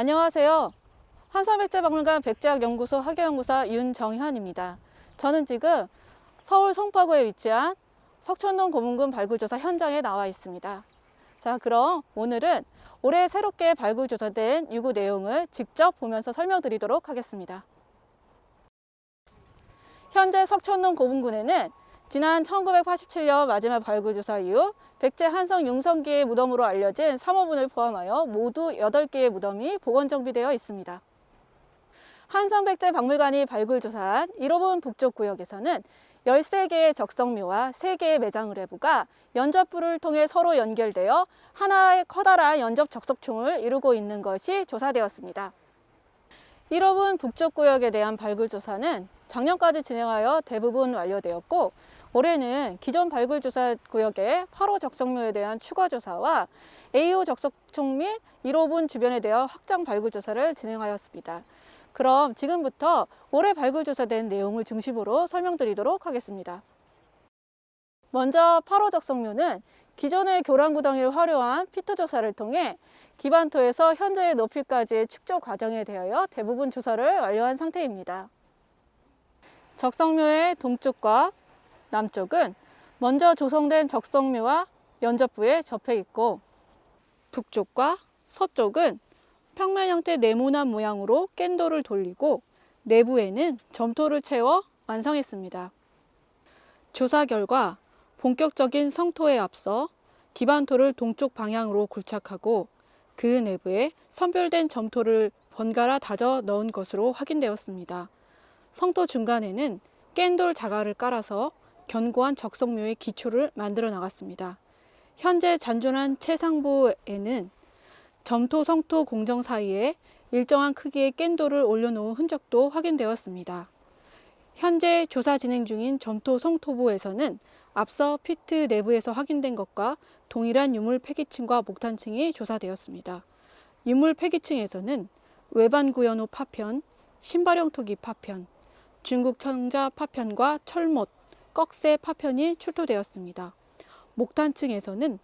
안녕하세요. 한산백제박물관 백제학연구소 학예연구사 윤정현입니다. 저는 지금 서울 송파구에 위치한 석촌동 고문군 발굴조사 현장에 나와 있습니다. 자, 그럼 오늘은 올해 새롭게 발굴조사된 유구 내용을 직접 보면서 설명드리도록 하겠습니다. 현재 석촌동 고문군에는 지난 1987년 마지막 발굴조사 이후 백제 한성 융성기의 무덤으로 알려진 3호분을 포함하여 모두 8개의 무덤이 복원 정비되어 있습니다. 한성백제박물관이 발굴조사한 1호분 북쪽 구역에서는 13개의 적성묘와 3개의 매장 의뢰부가 연접부를 통해 서로 연결되어 하나의 커다란 연접 적석총을 이루고 있는 것이 조사되었습니다. 1호분 북쪽 구역에 대한 발굴조사는 작년까지 진행하여 대부분 완료되었고, 올해는 기존 발굴조사 구역의 8호 적성묘에 대한 추가 조사와 A호 적석총 및 1호분 주변에 대한 확장 발굴조사를 진행하였습니다. 그럼 지금부터 올해 발굴조사된 내용을 중심으로 설명드리도록 하겠습니다. 먼저 8호 적성묘는 기존의 교란구덩이를 활용한 피트 조사를 통해 기반토에서 현재의 높이까지의 축조 과정에 대하여 대부분 조사를 완료한 상태입니다. 적성묘의 동쪽과 남쪽은 먼저 조성된 적성묘와 연접부에 접해 있고, 북쪽과 서쪽은 평면 형태 네모난 모양으로 깬돌을 돌리고 내부에는 점토를 채워 완성했습니다. 조사 결과 본격적인 성토에 앞서 기반토를 동쪽 방향으로 굴착하고 그 내부에 선별된 점토를 번갈아 다져 넣은 것으로 확인되었습니다. 성토 중간에는 깬돌 자갈을 깔아서 견고한 적성묘의 기초를 만들어 나갔습니다. 현재 잔존한 채상부에는 점토 성토 공정 사이에 일정한 크기의 깬돌을 올려놓은 흔적도 확인되었습니다. 현재 조사 진행 중인 점토 성토부에서는 앞서 피트 내부에서 확인된 것과 동일한 유물 폐기층과 목탄층이 조사되었습니다. 유물 폐기층에서는 외반구연호 파편, 신발형토기 파편, 중국 청자 파편과 철못, 꺽쇠 파편이 출토되었습니다. 목탄층에서는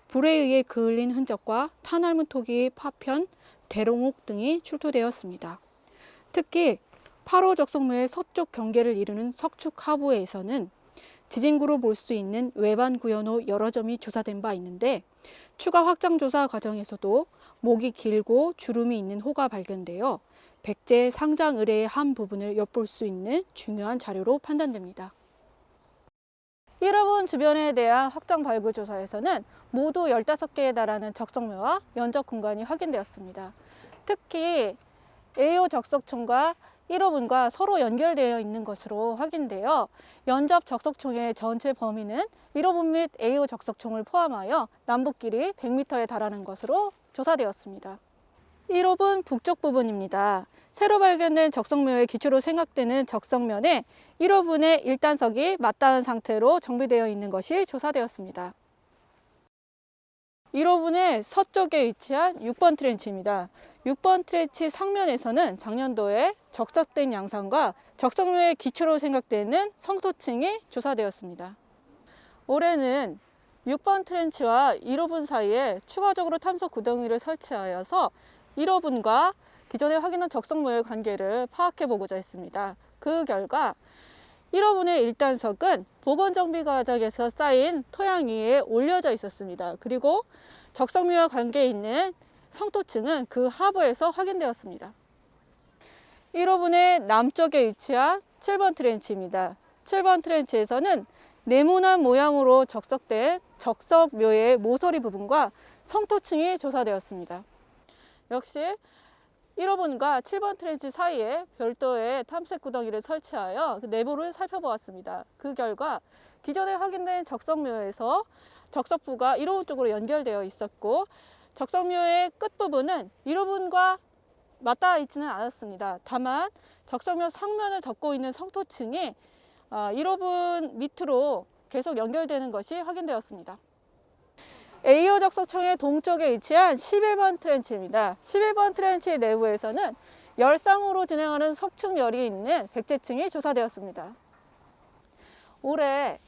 불에 의해 그을린 흔적과 탄화물 토기 파편, 대롱옥 등이 출토되었습니다. 특히 8호 적성묘의 서쪽 경계를 이루는 석축 하부에서는 지진구로 볼 수 있는 외반구연호 여러 점이 조사된 바 있는데, 추가 확장 조사 과정에서도 목이 길고 주름이 있는 호가 발견되어 백제 상장 의뢰의 한 부분을 엿볼 수 있는 중요한 자료로 판단됩니다. 1호분 주변에 대한 확장 발굴 조사에서는 모두 15개에 달하는 적성묘와 연접 공간이 확인되었습니다. 특히 A호 적석총과 1호분과 서로 연결되어 있는 것으로 확인되어 연접 적석총의 전체 범위는 1호분 및 A호 적석총을 포함하여 남북 길이 100m에 달하는 것으로 조사되었습니다. 1호분 북쪽 부분입니다. 새로 발견된 적성묘의 기초로 생각되는 적성면에 1호분의 1단석이 맞닿은 상태로 정비되어 있는 것이 조사되었습니다. 1호분의 서쪽에 위치한 6번 트렌치입니다. 6번 트렌치 상면에서는 작년도에 적석된 양상과 적성묘의 기초로 생각되는 성토층이 조사되었습니다. 올해는 6번 트렌치와 1호분 사이에 추가적으로 탐석 구덩이를 설치하여서 1호분과 기존에 확인한 적성묘의 관계를 파악해보고자 했습니다. 그 결과 1호분의 1단석은 복원 정비 과정에서 쌓인 토양 위에 올려져 있었습니다. 그리고 적성묘와 관계 있는 성토층은 그 하부에서 확인되었습니다. 1호분의 남쪽에 위치한 7번 트렌치입니다. 7번 트렌치에서는 네모난 모양으로 적석된 적석묘의 모서리 부분과 성토층이 조사되었습니다. 역시 1호분과 7번 트렌치 사이에 별도의 탐색 구덩이를 설치하여 그 내부를 살펴보았습니다. 그 결과 기존에 확인된 적성묘에서 적석부가 1호분 쪽으로 연결되어 있었고, 적성묘의 끝부분은 1호분과 맞닿아 있지는 않았습니다. 다만 적성묘 상면을 덮고 있는 성토층이 1호분 밑으로 계속 연결되는 것이 확인되었습니다. A호 적석총의 동쪽에 위치한 11번 트렌치입니다. 11번 트렌치 내부에서는 열상으로 진행하는 석축열이 있는 백제층이 조사되었습니다. 올해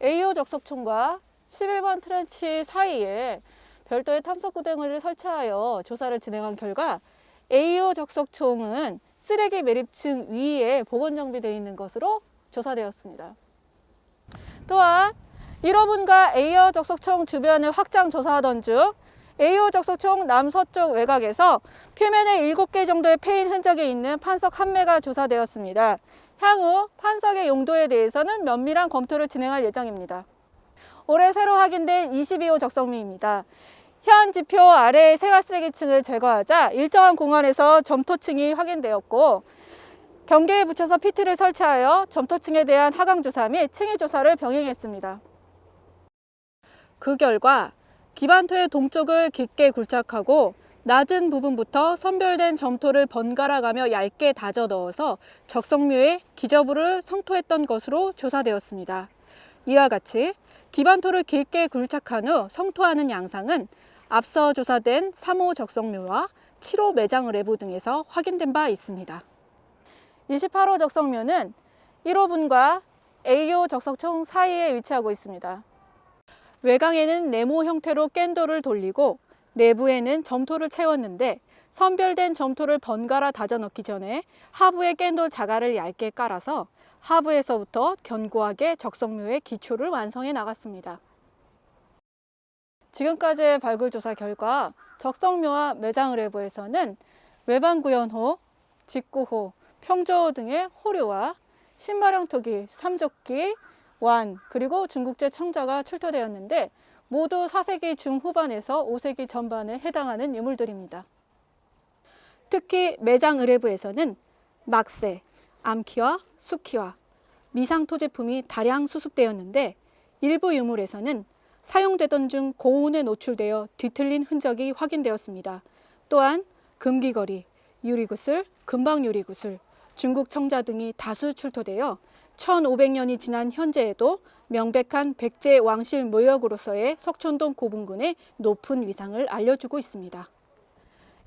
A호 적석총과 11번 트렌치 사이에 별도의 탐석 구덩이를 설치하여 조사를 진행한 결과 A호 적석총은 쓰레기 매립층 위에 보건 정비되어 있는 것으로 조사되었습니다. 또한 1호분과 A호 적석총 주변을 확장 조사하던 중 A호 적석총 남서쪽 외곽에서 표면에 7개 정도의 패인 흔적이 있는 판석 1매가 조사되었습니다. 향후 판석의 용도에 대해서는 면밀한 검토를 진행할 예정입니다. 올해 새로 확인된 22호 적성미입니다. 현 지표 아래의 생활쓰레기층을 제거하자 일정한 공간에서 점토층이 확인되었고, 경계에 붙여서 PT를 설치하여 점토층에 대한 하강조사 및 층위조사를 병행했습니다. 그 결과 기반토의 동쪽을 깊게 굴착하고 낮은 부분부터 선별된 점토를 번갈아 가며 얇게 다져 넣어서 적성묘에 기저부를 성토했던 것으로 조사되었습니다. 이와 같이 기반토를 길게 굴착한 후 성토하는 양상은 앞서 조사된 3호 적성묘와 7호 매장 의뢰부 등에서 확인된 바 있습니다. 28호 적성묘는 1호분과 A호 적석총 사이에 위치하고 있습니다. 외곽에는 네모 형태로 깬돌을 돌리고 내부에는 점토를 채웠는데, 선별된 점토를 번갈아 다져 넣기 전에 하부에 깬돌 자갈을 얇게 깔아서 하부에서부터 견고하게 적성묘의 기초를 완성해 나갔습니다. 지금까지의 발굴조사 결과 적성묘와 매장 의뢰부에서는 외반구연호, 직구호, 평저호 등의 호류와 신발형토기, 삼조끼, 완, 그리고 중국제 청자가 출토되었는데 모두 4세기 중후반에서 5세기 전반에 해당하는 유물들입니다. 특히 매장 의뢰부에서는 막새, 암키와 숫키와 미상토 제품이 다량 수습되었는데, 일부 유물에서는 사용되던 중 고온에 노출되어 뒤틀린 흔적이 확인되었습니다. 또한 금귀걸이, 유리구슬, 금방유리구슬, 중국 청자 등이 다수 출토되어 1500년이 지난 현재에도 명백한 백제 왕실 묘역으로서의 석촌동 고분군의 높은 위상을 알려주고 있습니다.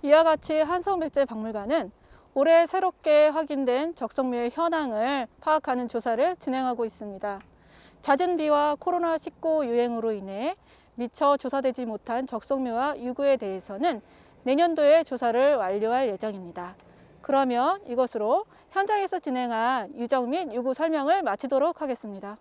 이와 같이 한성백제박물관은 올해 새롭게 확인된 적성묘의 현황을 파악하는 조사를 진행하고 있습니다. 잦은 비와 코로나19 유행으로 인해 미처 조사되지 못한 적성묘와 유구에 대해서는 내년도에 조사를 완료할 예정입니다. 그러면 이것으로 현장에서 진행한 유적 및 유구 설명을 마치도록 하겠습니다.